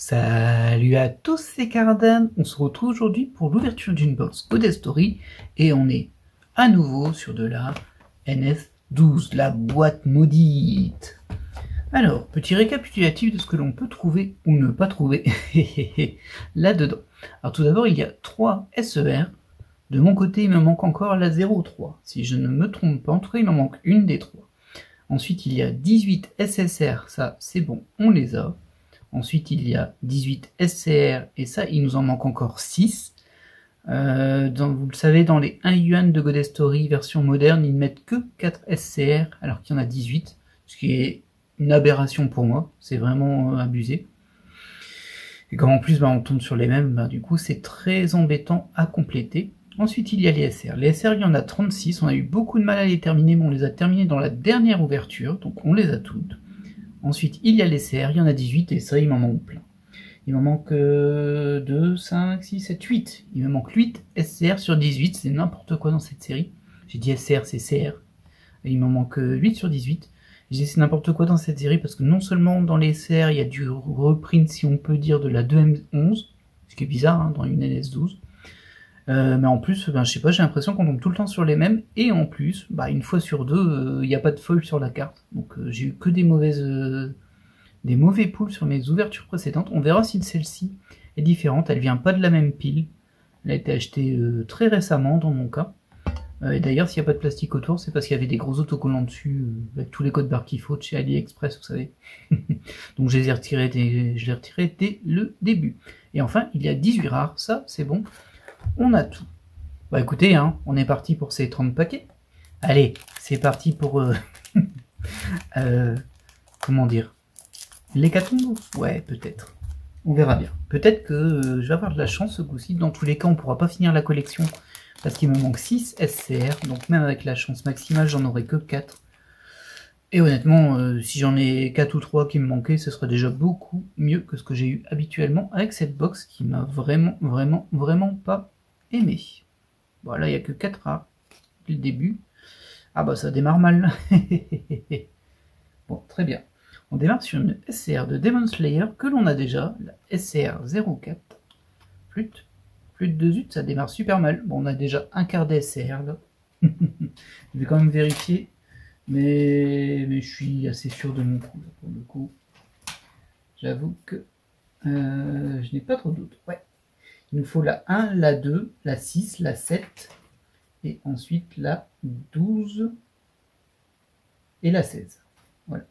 Salut à tous, c'est Cardan. On se retrouve aujourd'hui pour l'ouverture d'une box Goddess Story et on est à nouveau sur de la NS12, la boîte maudite. Alors, petit récapitulatif de ce que l'on peut trouver ou ne pas trouver là-dedans. Alors tout d'abord, il y a 3 SER. De mon côté, il me manque encore la 03. Si je ne me trompe pas, en tout cas, il m'en manque une des 3. Ensuite, il y a 18 SSR, ça c'est bon, on les a. Ensuite, il y a 18 SCR, et ça, il nous en manque encore 6. Vous le savez, dans les 1 yuan de Goddess Story version moderne, ils ne mettent que 4 SCR, alors qu'il y en a 18, ce qui est une aberration pour moi, c'est vraiment abusé. Et quand en plus on tombe sur les mêmes, du coup c'est très embêtant à compléter. Ensuite il y a les SR. Les SR, il y en a 36, on a eu beaucoup de mal à les terminer, mais on les a terminés dans la dernière ouverture, donc on les a toutes. Ensuite, il y a les CR, il y en a 18, et ça, il m'en manque plein. Il m'en manque 2, 5, 6, 7, 8. Il me manque 8 SCR sur 18, c'est n'importe quoi dans cette série. J'ai dit SCR, c'est CR. Et il m'en manque 8 sur 18. J'ai dit c'est n'importe quoi dans cette série, parce que non seulement dans les SCR, il y a du reprint, si on peut dire, de la 2M11, ce qui est bizarre, hein, dans une NS12. Mais en plus, je sais pas, j'ai l'impression qu'on tombe tout le temps sur les mêmes, et en plus, une fois sur deux, il n'y a pas de foil sur la carte, donc j'ai eu que des mauvais pools sur mes ouvertures précédentes. On verra si celle-ci est différente, elle vient pas de la même pile, elle a été achetée très récemment dans mon cas, et d'ailleurs s'il n'y a pas de plastique autour, c'est parce qu'il y avait des gros autocollants dessus, avec tous les codes barres qu'il faut de chez AliExpress, vous savez. Donc je les ai retirés dès le début. Et enfin, il y a 18 rares, ça c'est bon. On a tout. Écoutez, hein, on est parti pour ces 30 paquets. Allez, c'est parti pour... comment dire, l'hécatombe. Ouais, peut-être. On verra bien. Peut-être que je vais avoir de la chance ce coup-ci. Dans tous les cas, on ne pourra pas finir la collection parce qu'il me manque 6 SCR. Donc même avec la chance maximale, j'en aurai que 4. Et honnêtement, si j'en ai 4 ou 3 qui me manquaient, ce serait déjà beaucoup mieux que ce que j'ai eu habituellement avec cette box qui m'a vraiment pas aimé. Voilà, il n'y a que 4 rares dès le début. Ah bah ça démarre mal. Bon, très bien. On démarre sur une SCR de Demon Slayer que l'on a déjà, la SCR 04. Flûte de 2 zut, ça démarre super mal. Bon, on a déjà un quart de SCR là. Je vais quand même vérifier. Mais je suis assez sûr de mon coup, pour le coup. J'avoue que je n'ai pas trop d'autres. Ouais. Il nous faut la 1, la 2, la 6, la 7, et ensuite la 12 et la 16. Voilà.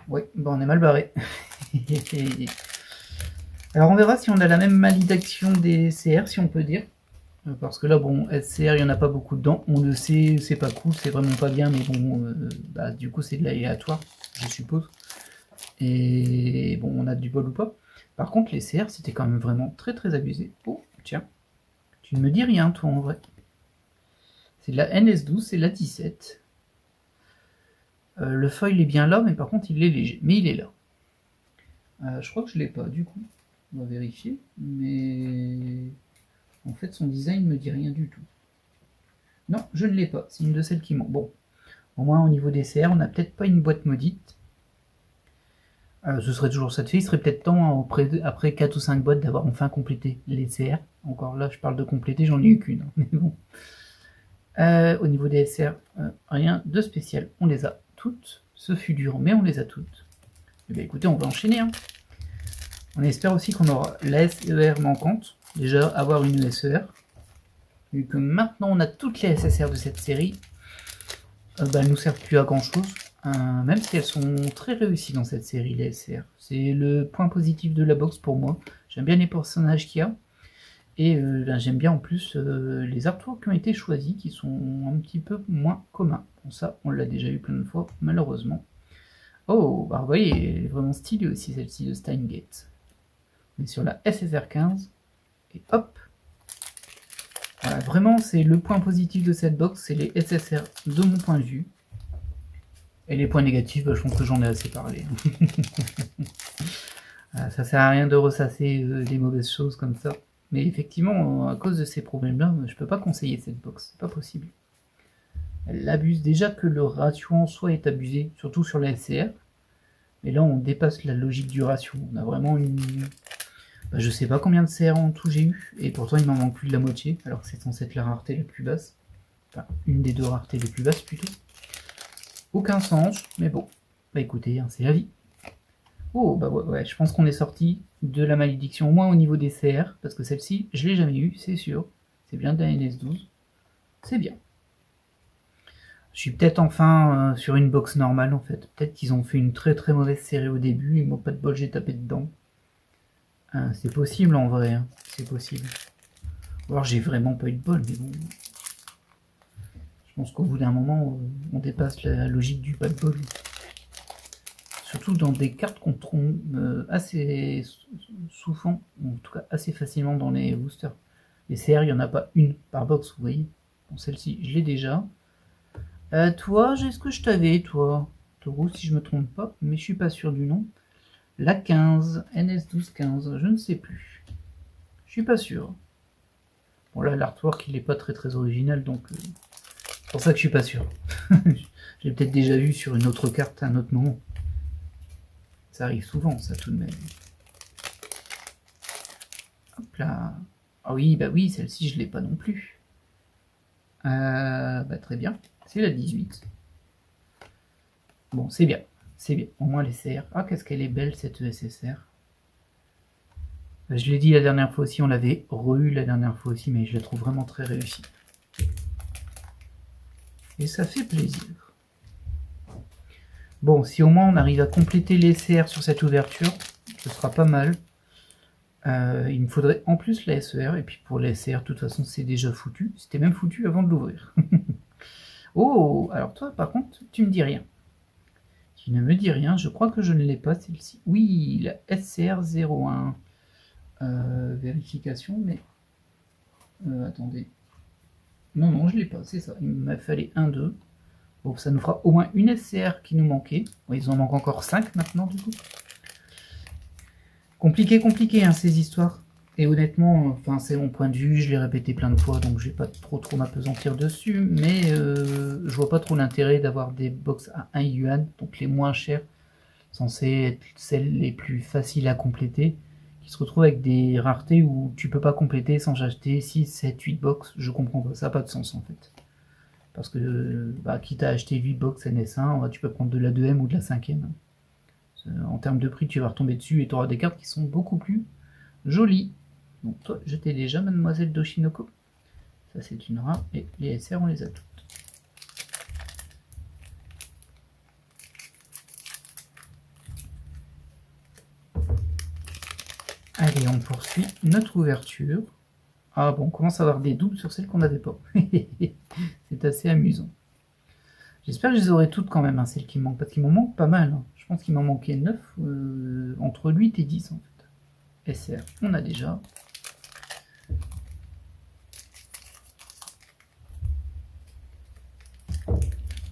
Ouais, on est mal barré. Alors on verra si on a la même malédiction des CR, si on peut dire. Parce que là, bon, SCR, il n'y en a pas beaucoup dedans. On le sait, c'est pas cool, c'est vraiment pas bien, mais bon, du coup, c'est de l'aléatoire, je suppose. Et bon, on a du bol ou pas. Par contre, les CR, c'était quand même vraiment très abusé. Oh, tiens, tu ne me dis rien, toi, en vrai. C'est de la NS12, c'est la 17. Le foil est bien là, mais par contre, il est léger. Mais il est là. Je crois que je l'ai pas, du coup. On va vérifier. Mais... en fait, son design ne me dit rien du tout. Non, je ne l'ai pas. C'est une de celles qui manque. Bon, au moins, au niveau des CR, on n'a peut-être pas une boîte maudite. Ce serait toujours ça de fait. Il serait peut-être temps, après 4 ou 5 boîtes, d'avoir enfin complété les CR. Encore là, je parle de compléter, j'en ai eu qu'une. Mais bon. Au niveau des SR, rien de spécial. On les a toutes. Ce fut dur, mais on les a toutes. Et bien écoutez, on va enchaîner. Hein. On espère aussi qu'on aura la SER manquante. Déjà, avoir une SER. Vu que maintenant on a toutes les SSR de cette série, elles nous servent plus à grand chose. Même si elles sont très réussies dans cette série, les SR. C'est le point positif de la box pour moi. J'aime bien les personnages qu'il y a. Et j'aime bien en plus les artworks qui ont été choisis, qui sont un petit peu moins communs. Bon, ça, on l'a déjà eu plein de fois, malheureusement. Oh, vous voyez, elle est vraiment stylée aussi, celle-ci de Steingate. On est sur la SSR 15. Et hop. Voilà, vraiment, c'est le point positif de cette box, c'est les SSR de mon point de vue. Et les points négatifs, je pense que j'en ai assez parlé. Ça sert à rien de ressasser des mauvaises choses comme ça. Mais effectivement, à cause de ces problèmes-là, je peux pas conseiller cette box, c'est pas possible. Elle abuse déjà que le ratio en soi est abusé, surtout sur la SCR. Mais là, on dépasse la logique du ratio. On a vraiment une... Bah, je sais pas combien de CR en tout j'ai eu, et pourtant il m'en manque plus de la moitié, alors que c'est censé être la rareté la plus basse. Enfin, une des deux raretés les plus basses plutôt. Aucun sens, mais bon. Bah écoutez, hein, c'est la vie. Oh, bah ouais, je pense qu'on est sorti de la malédiction, au moins au niveau des CR, parce que celle-ci, je l'ai jamais eu, c'est sûr. C'est bien de la NS12. C'est bien. Je suis peut-être enfin sur une box normale en fait. Peut-être qu'ils ont fait une très très mauvaise série au début, et moi pas de bol, j'ai tapé dedans. C'est possible en vrai, hein. C'est possible. Alors j'ai vraiment pas eu de bol, mais bon. Je pense qu'au bout d'un moment, on dépasse la logique du pas de bol. Surtout dans des cartes qu'on trouve assez souvent, en tout cas assez facilement dans les boosters. Les CR, il n'y en a pas une par box, vous voyez. Bon, celle-ci, je l'ai déjà. Toi, est-ce que je t'avais, toi Taureau, si je me trompe pas, mais je suis pas sûr du nom. La 15, NS1215, je ne sais plus. Je suis pas sûr. Bon là, l'artwork, il est pas très très original, donc c'est pour ça que je suis pas sûr. Je l'ai peut-être déjà vu sur une autre carte à un autre moment. Ça arrive souvent, ça, tout de même. Hop là. Ah oui, bah oui, celle-ci, je l'ai pas non plus. Bah très bien. C'est la 18. Bon, c'est bien. C'est bien. Au moins les CR. Ah, qu'est-ce qu'elle est belle, cette ESSR. Je l'ai dit la dernière fois aussi, on l'avait re-eu la dernière fois aussi, mais je la trouve vraiment très réussie. Et ça fait plaisir. Bon, si au moins on arrive à compléter les CR sur cette ouverture, ce sera pas mal. Il me faudrait en plus la SER, et puis pour la SR, de toute façon, c'est déjà foutu. C'était même foutu avant de l'ouvrir. Oh, alors toi, par contre, tu me dis rien. Tu ne me dis rien, je crois que je ne l'ai pas, celle-ci. Oui, la SCR01. Vérification, mais... attendez. Non, non, je ne l'ai pas, c'est ça. Il m'a fallu 1, 2. Bon, ça nous fera au moins une SCR qui nous manquait. Bon, ils en manquent encore 5 maintenant, du coup. Compliqué, compliqué, hein, ces histoires. Et honnêtement, enfin, c'est mon point de vue, je l'ai répété plein de fois, donc je vais pas trop m'apesantir dessus, mais je vois pas trop l'intérêt d'avoir des box à 1 yuan, donc les moins chères, censées être celles les plus faciles à compléter, qui se retrouvent avec des raretés où tu peux pas compléter sans acheter 6, 7, 8 box. Je comprends pas, ça n'a pas de sens en fait. Parce que, bah, quitte à acheter 8 box NS1, tu peux prendre de la 2M ou de la 5ème. En termes de prix, tu vas retomber dessus et tu auras des cartes qui sont beaucoup plus jolies. Donc toi, je t'ai déjà, mademoiselle Doshinoko. Ça, c'est une rare. Et les SR, on les a toutes. Allez, on poursuit notre ouverture. Ah bon, on commence à avoir des doubles sur celles qu'on n'avait pas. C'est assez amusant. J'espère que je les aurai toutes quand même, hein, celles qui me manquent. Parce qu'il m'en manque pas mal. Hein. Je pense qu'il m'en manquait 9, entre 8 et 10 en fait. SR, on a déjà.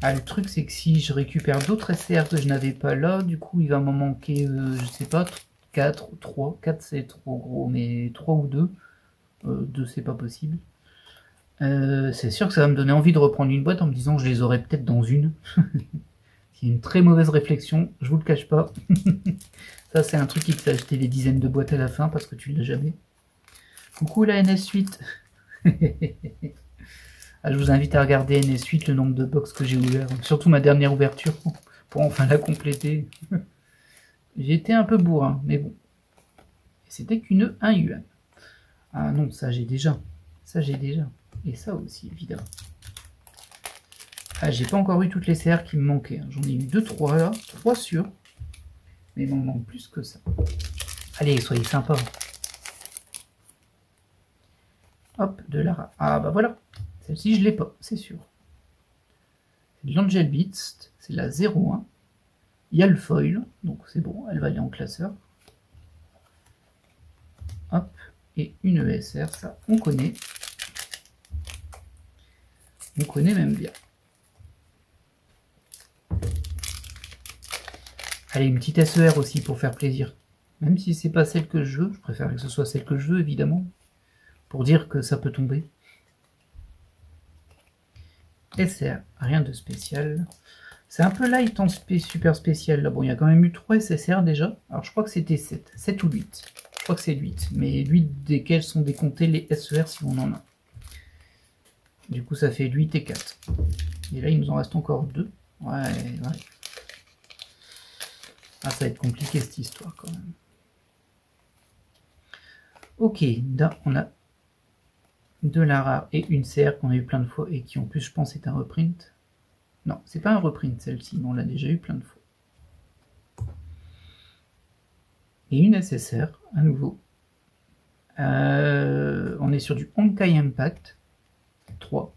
Ah, le truc, c'est que si je récupère d'autres SR que je n'avais pas là, du coup, il va m'en manquer, je sais pas, 4 ou 3. 4, c'est trop gros, mais 3 ou 2. 2, c'est pas possible. C'est sûr que ça va me donner envie de reprendre une boîte en me disant que je les aurais peut-être dans une. C'est une très mauvaise réflexion, je vous le cache pas. Ça, c'est un truc qui te fait acheter des dizaines de boîtes à la fin parce que tu l'as jamais. Coucou la NS8. Ah, je vous invite à regarder NS8, le nombre de box que j'ai ouvert, surtout ma dernière ouverture, pour enfin la compléter. J'ai été un peu bourrin, mais bon. C'était qu'une 1 yuan. Ah non, ça j'ai déjà. Ça j'ai déjà. Et ça aussi, évidemment. Ah, j'ai pas encore eu toutes les CR qui me manquaient. J'en ai eu 2, 3 là, 3 sûrs. Mais il m'en manque plus que ça. Allez, soyez sympas. Hop, de Lara. Ah bah voilà. Celle-ci, je l'ai pas, c'est sûr. C'est de l'Angel Beats, c'est la 01. Il y a le foil, donc c'est bon, elle va aller en classeur. Hop, et une ESR, ça, on connaît. On connaît même bien. Allez, une petite SER aussi pour faire plaisir. Même si c'est pas celle que je veux, je préfère que ce soit celle que je veux, évidemment. Pour dire que ça peut tomber. SR, rien de spécial. C'est un peu light en super spécial. Là, bon, il y a quand même eu 3 SSR déjà. Alors, je crois que c'était 7. 7 ou 8. Je crois que c'est 8. Mais 8 desquels sont décomptés les SER si on en a. Du coup, ça fait 8 et 4. Et là, il nous en reste encore 2. Ouais. Ah, ça va être compliqué cette histoire quand même. Ok, là, on a de la rare et une CR qu'on a eu plein de fois et qui en plus, je pense, est un reprint. Non, c'est pas un reprint celle-ci, mais on l'a déjà eu plein de fois. Et une SSR, à nouveau. On est sur du Honkai Impact 3.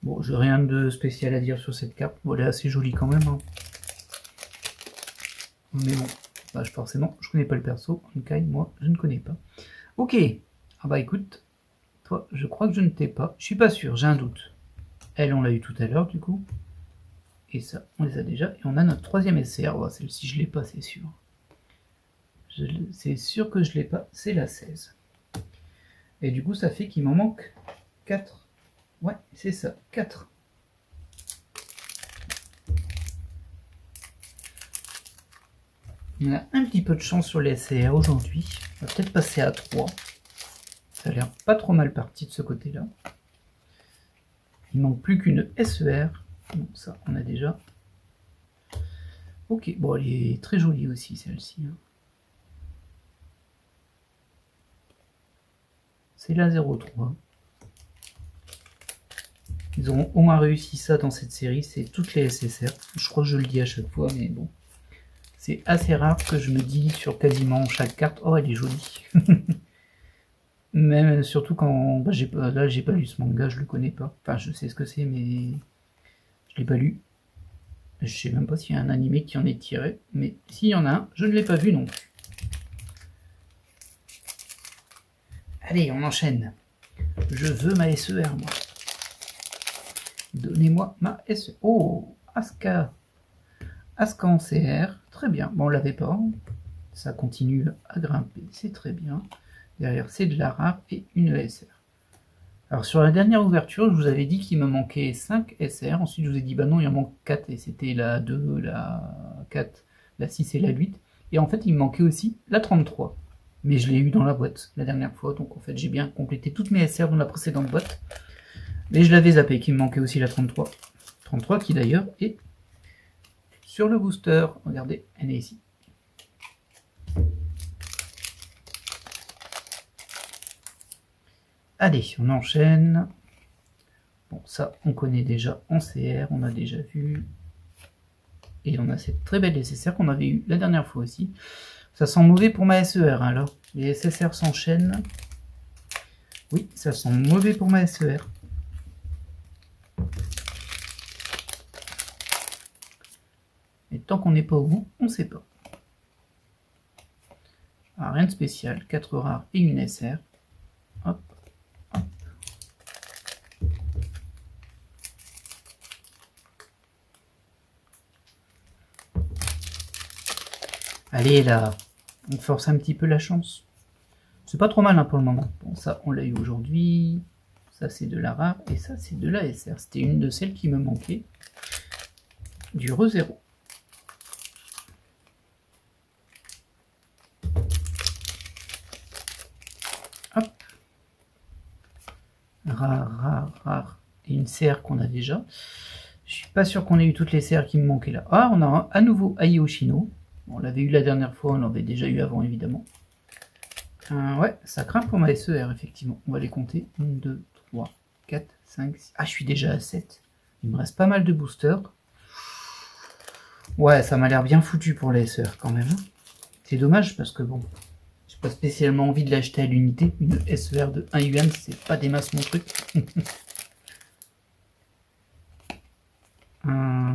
Bon, j'ai rien de spécial à dire sur cette carte. Bon, elle est assez jolie quand même. Hein. Mais bon, bah, forcément, je connais pas le perso. Honkai, moi, je ne connais pas. Ok. Ah bah écoute, toi, je crois que je ne t'ai pas. Je suis pas sûr, j'ai un doute. Elle, on l'a eu tout à l'heure, du coup. Et ça, on les a déjà. Et on a notre troisième SR. Oh, celle-ci, je l'ai pas, c'est sûr. C'est sûr que je l'ai pas. C'est la 16. Et du coup, ça fait qu'il m'en manque 4. Ouais, c'est ça, 4. On a un petit peu de chance sur les SR aujourd'hui. On va peut-être passer à 3. Ça a l'air pas trop mal parti de ce côté-là. Il manque plus qu'une SER. Bon, ça, on a déjà. Ok, bon, elle est très jolie aussi, celle-ci. Hein. C'est la 03. Ils auront au moins réussi ça dans cette série, c'est toutes les SSR. Je crois que je le dis à chaque fois, mais bon. C'est assez rare que je me dis sur quasiment chaque carte, oh elle est jolie. Même surtout quand bah, j'ai pas lu ce manga, je le connais pas. Enfin je sais ce que c'est, mais je l'ai pas lu. Je sais même pas s'il y a un animé qui en est tiré, mais s'il y en a un, je ne l'ai pas vu non plus. Allez, on enchaîne. Je veux ma SER, moi. Donnez-moi ma SER. Oh, Asuka. Asuka en CR. Très bien. Bon, on l'avait pas. Ça continue à grimper. C'est très bien. Derrière, c'est de la rare et une SR. Alors, sur la dernière ouverture, je vous avais dit qu'il me manquait 5 SR. Ensuite, je vous ai dit, bah non, il en manque 4. Et c'était la 2, la 4, la 6 et la 8. Et en fait, il me manquait aussi la 33. Mais je l'ai eu dans la boîte la dernière fois. Donc, en fait, j'ai bien complété toutes mes SR dans la précédente boîte. Mais je l'avais zappé, qu'il me manquait aussi la 33. 33 qui d'ailleurs est sur le booster. Regardez, elle est ici. Allez, on enchaîne. Bon, ça, on connaît déjà en CR, on a déjà vu. Et on a cette très belle SSR qu'on avait eu la dernière fois aussi. Ça sent mauvais pour ma SER, alors. Les SSR s'enchaînent. Oui, ça sent mauvais pour ma SER. Et tant qu'on n'est pas au bout, on ne sait pas. Alors, rien de spécial, 4 rares et une SR. Hop, hop. Allez là, on force un petit peu la chance. C'est pas trop mal hein, pour le moment. Bon, ça, on l'a eu aujourd'hui. Ça, c'est de la rare. Et ça, c'est de la SR. C'était une de celles qui me manquait. Du re-0. Hop. Rare. Et une CR qu'on a déjà. Je suis pas sûr qu'on ait eu toutes les CR qui me manquaient là. Ah, on a à nouveau Ai Oshino. On l'avait eu la dernière fois, on l'avait déjà eu avant évidemment. Ouais, ça craint pour ma SER effectivement. On va les compter. 1, 2, 3, 4, 5, 6. Ah, je suis déjà à 7. Il me reste pas mal de boosters. Ouais, ça m'a l'air bien foutu pour la SER quand même. C'est dommage parce que bon, j'ai pas spécialement envie de l'acheter à l'unité. Une SER de 1 yuan, c'est pas des masses mon truc.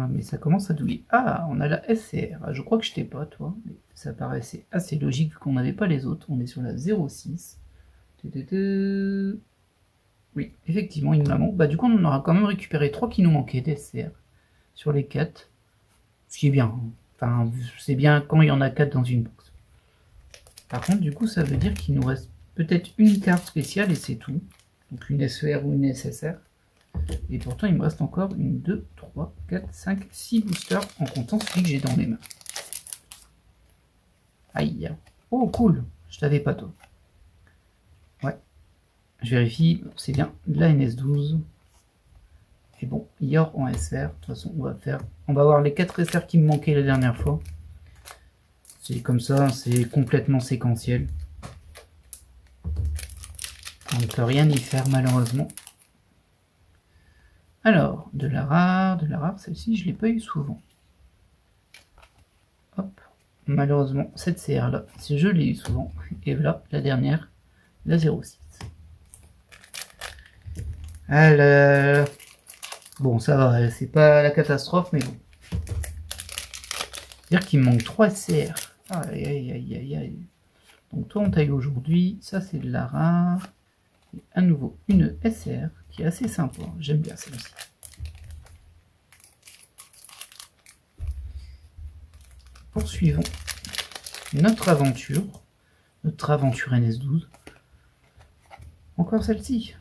Mais ça commence à douiller. Ah, on a la SCR. Je crois que je t'ai pas, toi. Mais ça paraissait assez logique vu qu'on n'avait pas les autres. On est sur la 06. Oui, effectivement, il nous la manque. Bah, du coup, on en aura quand même récupéré 3 qui nous manquaient d'SCR sur les 4. Ce qui est bien. Enfin, c'est bien quand il y en a 4 dans une box. Par contre, du coup, ça veut dire qu'il nous reste peut-être une carte spéciale et c'est tout. Donc une SER ou une SSR. Et pourtant, il me reste encore 1, 2, 3, 4, 5, 6 boosters en comptant celui que j'ai dans mes mains. Aïe. Oh, cool. Je t'avais pas, toi. Ouais. Je vérifie. C'est bien de la NS12. Et bon, Yor en SR. De toute façon, on va voir les 4 SR qui me manquaient la dernière fois. C'est comme ça, c'est complètement séquentiel. On ne peut rien y faire, malheureusement. Alors, de la rare, celle-ci, je ne l'ai pas eu souvent. Hop. Malheureusement, cette CR-là, je l'ai eu souvent. Et voilà, la dernière, la 06. Alors, bon, ça va, c'est pas la catastrophe, mais bon. C'est-à-dire qu'il me manque 3 SCR. Aïe, aïe, aïe, aïe, aïe. Donc, toi, on t'a eu aujourd'hui. Ça, c'est de la rare. Et à nouveau, une SCR qui est assez sympa. J'aime bien celle-ci. Poursuivons notre aventure NS12. Encore celle-ci.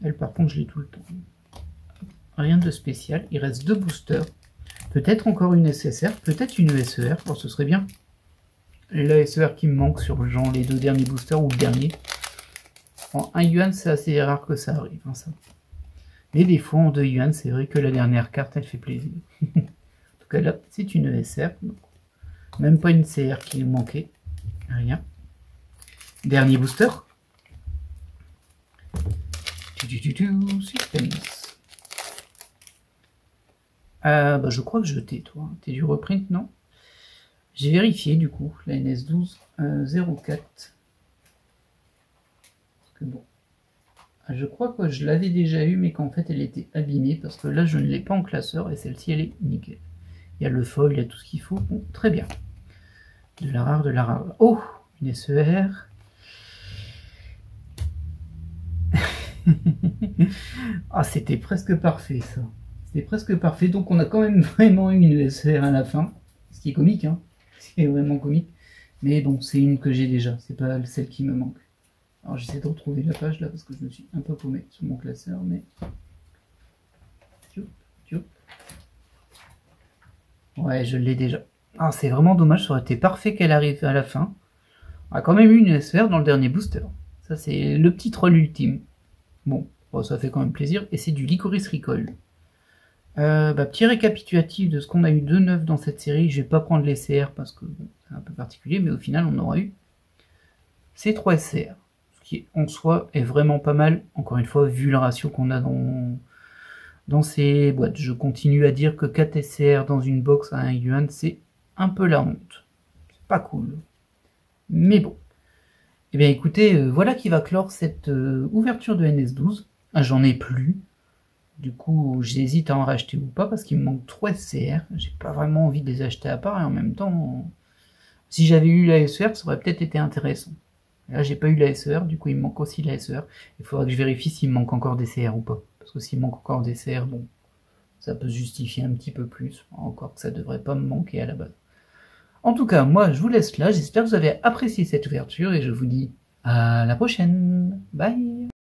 Elle, par contre, je l'ai tout le temps. Rien de spécial. Il reste 2 boosters. Peut-être encore une SSR, peut-être une SER. Bon, ce serait bien. La SER qui me manque sur genre les 2 derniers boosters ou le dernier. En 1 yuan, c'est assez rare que ça arrive. Hein, ça. Mais des fois, en 2 yuan, c'est vrai que la dernière carte, elle fait plaisir. En tout cas, là, c'est une SR. Donc, même pas une CR qui nous manquait. Rien. Dernier booster. Suspense. Bah, je crois que je t'ai, toi. T'es du reprint, non? J'ai vérifié, du coup, la NS12 04. Parce que bon. Je crois que je l'avais déjà eu, mais qu'en fait, elle était abîmée. Parce que là, je ne l'ai pas en classeur. Et celle-ci, elle est nickel. Il y a le foil, il y a tout ce qu'il faut. Bon, très bien. De la rare, de la rare. Oh, une SER. Ah, c'était presque parfait, ça. C'était presque parfait. Donc, on a quand même vraiment eu une SER à la fin. Ce qui est comique, hein. Ce qui est vraiment comique. Mais bon, c'est une que j'ai déjà. C'est pas celle qui me manque. Alors, j'essaie de retrouver la page, là, parce que je me suis un peu paumé sur mon classeur, mais... Ouais, je l'ai déjà. Ah, c'est vraiment dommage, ça aurait été parfait qu'elle arrive à la fin. On a quand même eu une SR dans le dernier booster. Ça, c'est le petit troll ultime. Bon, ça fait quand même plaisir. Et c'est du Licorice Recall. Petit récapitulatif de ce qu'on a eu de neuf dans cette série. Je vais pas prendre les CR parce que bon, c'est un peu particulier, mais au final, on aura eu ces 3 SCR. Ce qui, en soi, est vraiment pas mal. Encore une fois, vu le ratio qu'on a dans ces boîtes. Je continue à dire que 4 SCR dans une box à 1 yuan, c'est un peu la honte. C'est pas cool. Mais bon. Eh bien écoutez, voilà qui va clore cette ouverture de NS12. Ah, j'en ai plus. Du coup, j'hésite à en racheter ou pas parce qu'il me manque 3 SCR. J'ai pas vraiment envie de les acheter à part et en même temps, si j'avais eu la SER, ça aurait peut-être été intéressant. Là, j'ai pas eu la SER, du coup, il me manque aussi la SER. Il faudra que je vérifie s'il me manque encore des CR ou pas. Parce que s'il manque encore des CR, bon, ça peut se justifier un petit peu plus. Encore que ça devrait pas me manquer à la base. En tout cas, moi, je vous laisse là. J'espère que vous avez apprécié cette ouverture et je vous dis à la prochaine. Bye!